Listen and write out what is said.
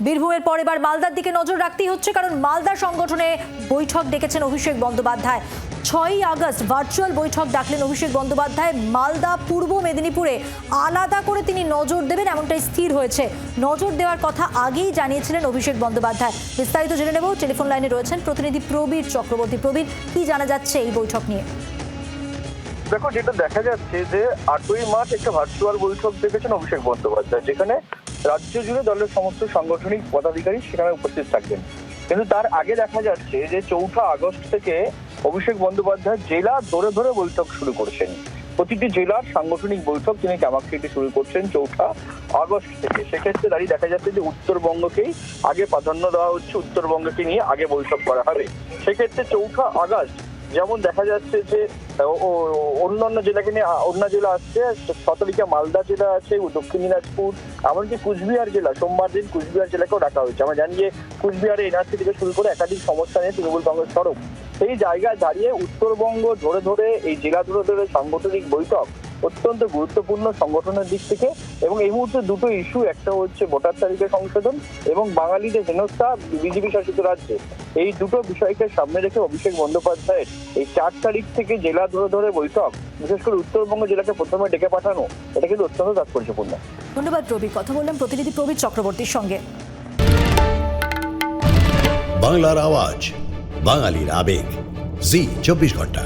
বীরভূমের পর এবার মালদার দিকে নজর রাখতেই হচ্ছে, কারণ মালদা সংগঠনে বৈঠক ডেকেছেন অভিষেক বন্দ্যোপাধ্যায়। 6ই আগস্ট ভার্চুয়াল বৈঠক ডাকলেন অভিষেক বন্দ্যোপাধ্যায়। মালদা পূর্ব মেদিনীপুরে আলাদা করে তিনি নজর দেবেন এমনটাই স্থির হয়েছে। নজর দেওয়ার কথা আগেই জানিয়েছিলেন অভিষেক বন্দ্যোপাধ্যায়। বিস্তারিত জেনে নেব, টেলিফোন লাইনে রয়েছেন প্রতিনিধি প্রবীর চক্রবর্তী। প্রবীর, কি জানা যাচ্ছে এই বৈঠক নিয়ে? দেখো, যেটা দেখা যাচ্ছে যে 8ই মার্চ একটা ভার্চুয়াল বৈঠক ডেকেছেন অভিষেক বন্দ্যোপাধ্যায়, যেখানে রাজ্য জুড়ে দলের সমস্ত সাংগঠনিক পদাধিকারী সেখানে উপস্থিত থাকবেন। কিন্তু তার আগে দেখা যাচ্ছে যে 4 আগস্ট থেকে অভিষেক বন্দ্যোপাধ্যায় জেলা ধরে ধরে বৈঠক শুরু করছেন। প্রতিটি জেলার সাংগঠনিক বৈঠক তিনি কামাখ্যাতে শুরু করছেন 4 আগস্ট থেকে। সেক্ষেত্রে দাঁড়িয়ে দেখা যাচ্ছে যে উত্তরবঙ্গকেই আগে প্রাধান্য দেওয়া হচ্ছে, উত্তরবঙ্গকে নিয়ে আগে বৈঠক করা হবে। সেক্ষেত্রে 4 আগস্ট যেমন দেখা যাচ্ছে যে অন্যান্য জেলাকে নিয়ে অন্য জেলা আসছে, 7 তারিখে মালদা জেলা আছে, দক্ষিণ দিনাজপুর, এমনকি কুচবিহার জেলা, সোমবার দিন কুচবিহার জেলাকেও ডাকা হয়েছে। আমরা জানি যে কুচবিহারে এনআরসি থেকে শুরু করে একাধিক সমস্যা নিয়ে তৃণমূল কংগ্রেস সরব। সেই জায়গায় দাঁড়িয়ে উত্তরবঙ্গ ধরে ধরে এই জেলা ধরে ধরে সাংগঠনিক বৈঠক অত্যন্ত গুরুত্বপূর্ণ সংগঠনের দিক থেকে। এবং এই মুহূর্তে দুটো ইস্যু, একটা হচ্ছে ভোটার তালিকা সংশোধন এবং বাঙালিদের হেনস্থা বিজেপি শাসিত রাজ্যে। এই দুটো বিষয়কে সামনে রেখে অভিষেক বন্দ্যোপাধ্যায়ের এই 4 তারিখ থেকে জেলা ধরে ধরে বৈঠক, বিশেষ করে উত্তরবঙ্গ জেলাকে প্রথমে ডেকে পাঠানো, এটা কিন্তু অত্যন্ত তাৎপর্যপূর্ণ। ধন্যবাদ প্রবীর। কথা বললাম প্রতিনিধি প্রবীর চক্রবর্তীর সঙ্গে। বাংলার আওয়াজ, বাঙালির আবেগ, জি 24 ঘন্টা।